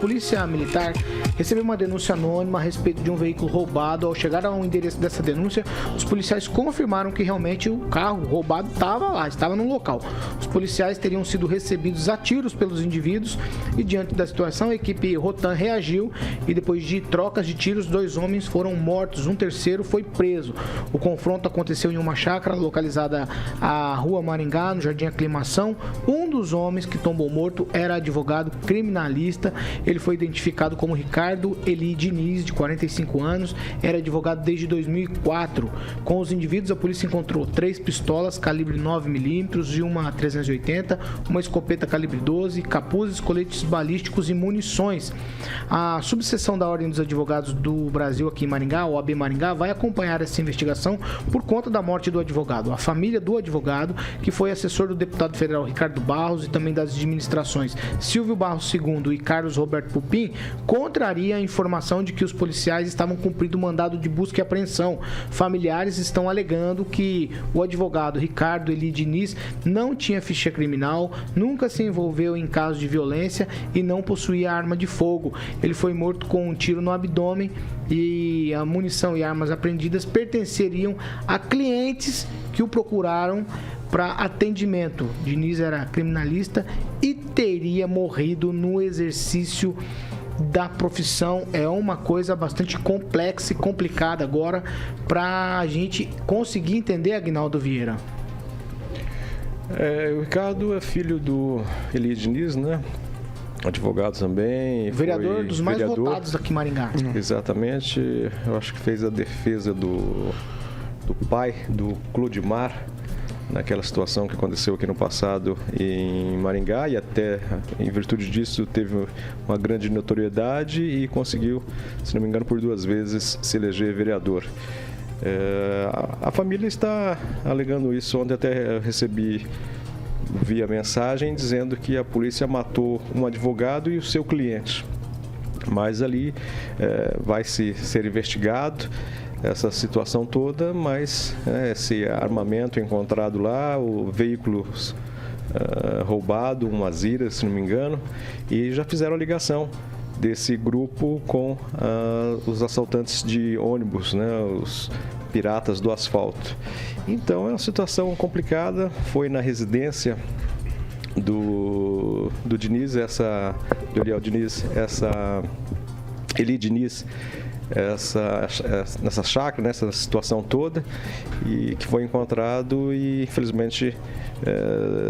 Polícia Militar recebeu uma denúncia anônima a respeito de um veículo roubado. Ao chegar ao endereço dessa denúncia, os policiais confirmaram que realmente o carro roubado estava lá, estava no local. Os policiais teriam sido recebidos a tiros pelos indivíduos e, diante da situação, a equipe Rotan reagiu e, depois de trocas de tiros, 2 homens foram mortos, um terceiro foi preso. O confronto aconteceu em uma chácara localizada à Rua Maringá, no Jardim Aclimação. Um dos homens que tombou morto era advogado criminalista. Ele foi identificado como Ricardo Eli Diniz, de 45 anos, era advogado desde 2004. Com os indivíduos, a polícia encontrou 3 pistolas calibre 9mm e uma 380, uma escopeta calibre 12, capuzes, coletes balísticos e munições. A subseção da Ordem dos Advogados do Brasil aqui em Maringá, OAB Maringá, vai acompanhar essa investigação por conta da morte do advogado. A família do advogado, que foi assessor do deputado federal Ricardo Barros e também das administrações Silvio Barros II e Carlos Roberto Pupim, contraria a informação de que os policiais estavam cumprindo o mandado de busca e apreensão. Familiares estão alegando que o advogado Ricardo Eli Diniz não tinha ficha criminal, nunca se envolveu em casos de violência e não possuía arma de fogo. Ele foi morto com um tiro no abdômen e a munição e armas apreendidas pertenceriam a clientes que o procuraram para atendimento. Diniz era criminalista e teria morrido no exercício da profissão. É uma coisa bastante complexa e complicada agora para a gente conseguir entender, Aguinaldo Vieira. O Ricardo é filho do Eli Diniz, né? Advogado também. Vereador dos mais votados aqui em Maringá. Exatamente. Eu acho que fez a defesa do pai, do Clodimar, naquela situação que aconteceu aqui no passado em Maringá, e até em virtude disso teve uma grande notoriedade e conseguiu, se não me engano, por 2 vezes se eleger vereador. A família está alegando isso. Ontem até recebi via mensagem dizendo que a polícia matou um advogado e o seu cliente, mas ali vai ser investigado essa situação toda, mas esse armamento encontrado lá, o veículo roubado, um Azira, se não me engano, e já fizeram a ligação desse grupo com os assaltantes de ônibus, né, os piratas do asfalto. Então é uma situação complicada. Foi na residência do Diniz, do Eliel Diniz, Eli Diniz, nessa chácara, nessa situação toda, e que foi encontrado e infelizmente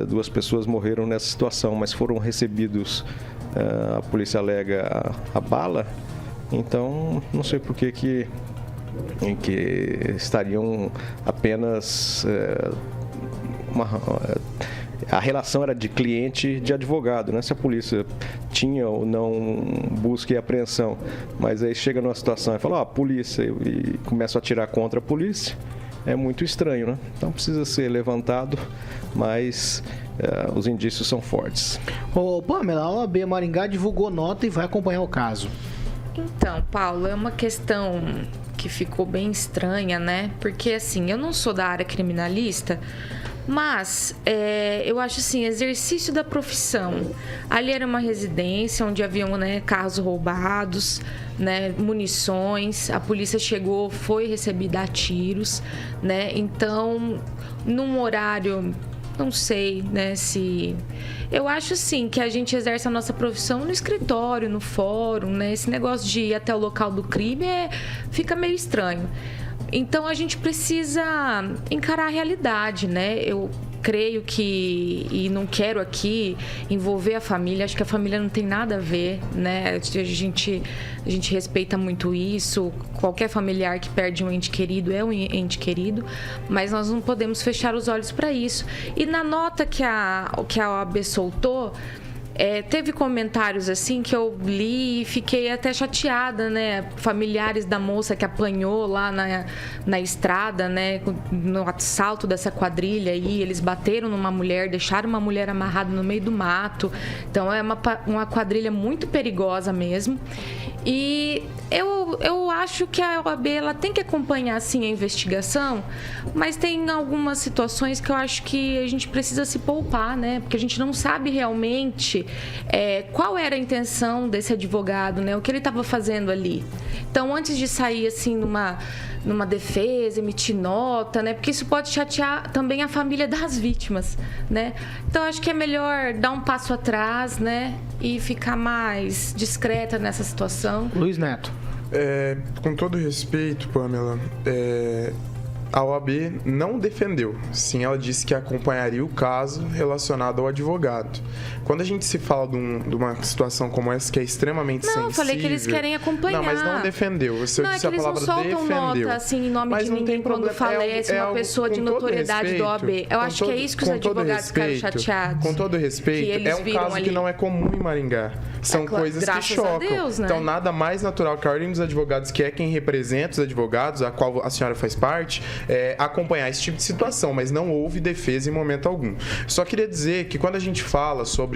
2 pessoas morreram nessa situação, mas foram recebidos, a polícia alega, a bala. Então não sei por que estariam apenas a relação era de cliente de advogado, né? Se a polícia tinha ou não busca e apreensão, mas aí chega numa situação e fala, a polícia, e começa a atirar contra a polícia, é muito estranho, né? Então precisa ser levantado, mas os indícios são fortes. Pamela, a OAB Maringá divulgou nota e vai acompanhar o caso. Então, Paulo, é uma questão que ficou bem estranha, né? Porque, assim, eu não sou da área criminalista, mas eu acho assim, exercício da profissão. Ali era uma residência onde haviam, né, carros roubados, né, munições. A polícia chegou, foi recebida a tiros, né? Então, num horário, não sei, né, se... Eu acho, sim, que a gente exerce a nossa profissão no escritório, no fórum, né? Esse negócio de ir até o local do crime fica meio estranho. Então, a gente precisa encarar a realidade, né? Eu creio que, e não quero aqui envolver a família, acho que a família não tem nada a ver, né? A gente respeita muito isso, qualquer familiar que perde um ente querido é um ente querido, mas nós não podemos fechar os olhos para isso. E na nota que a OAB soltou, teve comentários assim que eu li e fiquei até chateada, né? Familiares da moça que apanhou lá na estrada, né? No assalto dessa quadrilha aí, eles bateram numa mulher, deixaram uma mulher amarrada no meio do mato. Então é uma quadrilha muito perigosa mesmo. E eu acho que a OAB ela tem que acompanhar sim a investigação, mas tem algumas situações que eu acho que a gente precisa se poupar, né? Porque a gente não sabe realmente realmente qual era a intenção desse advogado, né? O que ele estava fazendo ali. Então, antes de sair assim numa defesa, emitir nota, né? Porque isso pode chatear também a família das vítimas, né? Então, acho que é melhor dar um passo atrás, né? E ficar mais discreta nessa situação. Luiz Neto. Com todo respeito, Pamela, a OAB não defendeu. Sim, ela disse que acompanharia o caso relacionado ao advogado. Quando a gente se fala de uma situação como essa, que é extremamente sensível... Não, eu falei que eles querem acompanhar. Não, mas não defendeu. Você disse a palavra defendeu. Não, é que eles não soltam nota, assim, em nome de ninguém, quando falece uma pessoa de notoriedade do OAB. Eu acho que é isso que os advogados ficaram chateados. Com todo respeito, é um caso que não é comum em Maringá. São coisas que chocam. Deus, né? Então, nada mais natural que a Ordem dos Advogados, que é quem representa os advogados, a qual a senhora faz parte, acompanhar esse tipo de situação, mas não houve defesa em momento algum. Só queria dizer que quando a gente fala sobre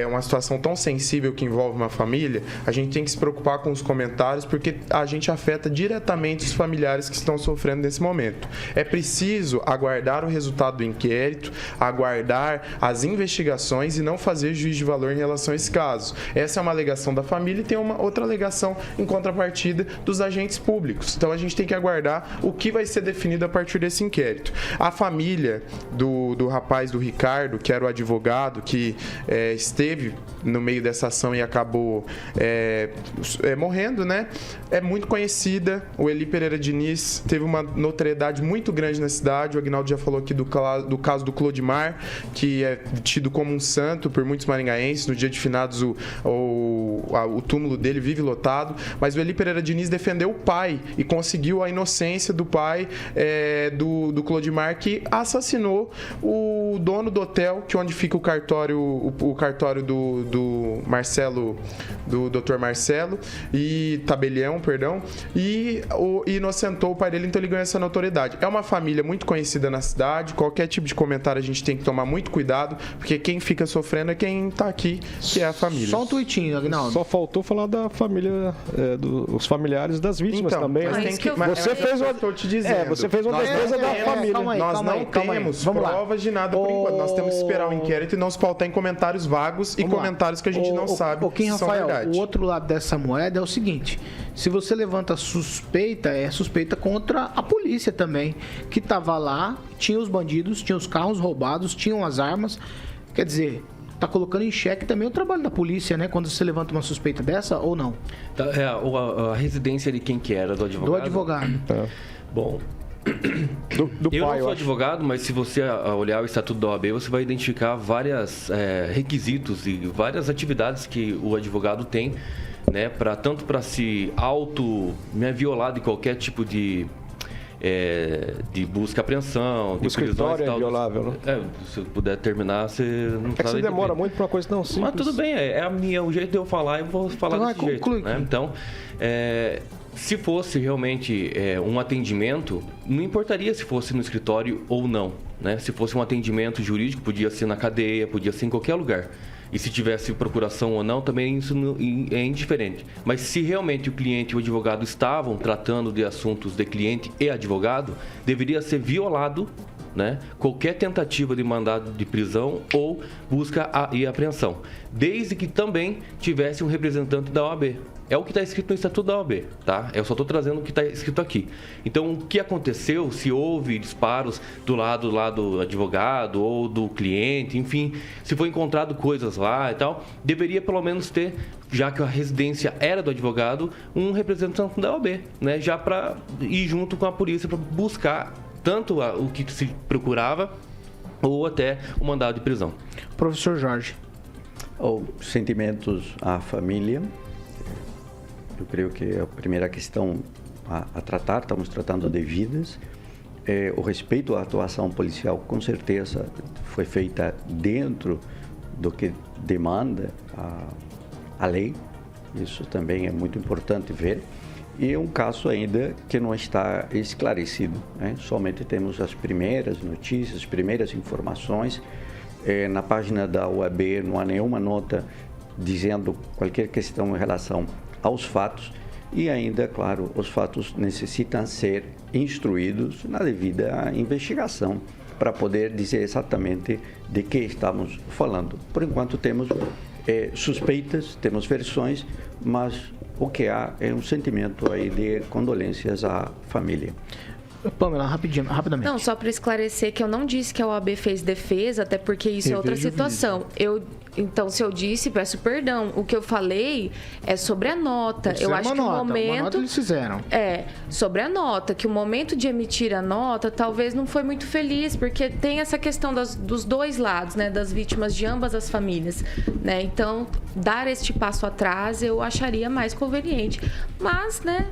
uma situação tão sensível que envolve uma família, a gente tem que se preocupar com os comentários, porque a gente afeta diretamente os familiares que estão sofrendo nesse momento. É preciso aguardar o resultado do inquérito, aguardar as investigações e não fazer juízo de valor em relação a esse caso. Essa é uma alegação da família e tem uma outra alegação em contrapartida dos agentes públicos. Então a gente tem que aguardar o que vai ser definido a partir desse inquérito. A família do rapaz, do Ricardo, que era o advogado que esteve no meio dessa ação e acabou morrendo, né? É muito conhecida. O Eli Pereira Diniz teve uma notoriedade muito grande na cidade. O Aguinaldo já falou aqui do caso do Clodimar, que é tido como um santo por muitos maringaenses. No dia de finados, o túmulo dele vive lotado. Mas o Eli Pereira Diniz defendeu o pai e conseguiu a inocência do pai do Clodimar, que assassinou o dono do hotel, que é onde fica o cartório do Marcelo, do Dr. Marcelo e Tabelião, perdão, e inocentou o pai dele, então ele ganhou essa notoriedade. É uma família muito conhecida na cidade, qualquer tipo de comentário a gente tem que tomar muito cuidado, porque quem fica sofrendo é quem tá aqui, que é a família. Só um tweetinho, Aguinaldo. Só faltou falar da família, dos familiares das vítimas também. Você fez uma defesa da família. Nós não temos provas de nada por enquanto. Nós temos que esperar o inquérito e não se pautar em comentários vagos e comentários que a gente não sabe se são verdade. O outro lado dessa moeda é o seguinte: se você levanta suspeita, é suspeita contra a polícia também, que estava lá, tinha os bandidos, tinha os carros roubados, tinham as armas. Quer dizer, tá colocando em xeque também o trabalho da polícia, né? Quando você levanta uma suspeita dessa ou não? A residência de quem que era? Do advogado? Do advogado. Bom, do eu pai, não sou advogado, mas se você olhar o Estatuto da OAB, você vai identificar vários requisitos e várias atividades que o advogado tem, né, tanto para se violar de qualquer tipo de busca e apreensão, de prisões e tal. É violável, né? Se eu puder terminar, você não sabe. Você demora muito para uma coisa tão simples. Mas tudo bem, o jeito de eu falar, eu vou falar desse jeito. Né? Então, se fosse realmente um atendimento, não importaria se fosse no escritório ou não, né? Se fosse um atendimento jurídico, podia ser na cadeia, podia ser em qualquer lugar. E se tivesse procuração ou não, também isso é indiferente. Mas se realmente o cliente e o advogado estavam tratando de assuntos de cliente e advogado, deveria ser violado, né, qualquer tentativa de mandado de prisão ou busca e apreensão, desde que também tivesse um representante da OAB. É o que está escrito no Estatuto da OAB, tá? Eu só estou trazendo o que está escrito aqui. Então, o que aconteceu, se houve disparos do lado do advogado ou do cliente, enfim, se foi encontrado coisas lá e tal, deveria pelo menos ter, já que a residência era do advogado, um representante da OAB, né? Já para ir junto com a polícia para buscar tanto o que se procurava ou até o mandado de prisão. Professor Jorge. Sentimentos à família. Eu creio que a primeira questão a tratar, estamos tratando de vidas. O respeito à atuação policial, com certeza, foi feita dentro do que demanda a lei. Isso também é muito importante ver. E é um caso ainda que não está esclarecido, né? Somente temos as primeiras notícias, as primeiras informações. Na página da OAB não há nenhuma nota dizendo qualquer questão em relação aos fatos e ainda, claro, os fatos necessitam ser instruídos na devida investigação para poder dizer exatamente de que estamos falando. Por enquanto temos suspeitas, temos versões, mas o que há é um sentimento aí de condolências à família. Pamela, rapidamente. Não, só para esclarecer que eu não disse que a OAB fez defesa, até porque isso é outra situação. Então, se eu disse, peço perdão. O que eu falei é sobre a nota. Eu acho que o momento... Uma nota eles fizeram. Sobre a nota, que o momento de emitir a nota talvez não foi muito feliz, porque tem essa questão dos dois lados, né? Das vítimas de ambas as famílias, né? Então, dar este passo atrás eu acharia mais conveniente. Mas, né?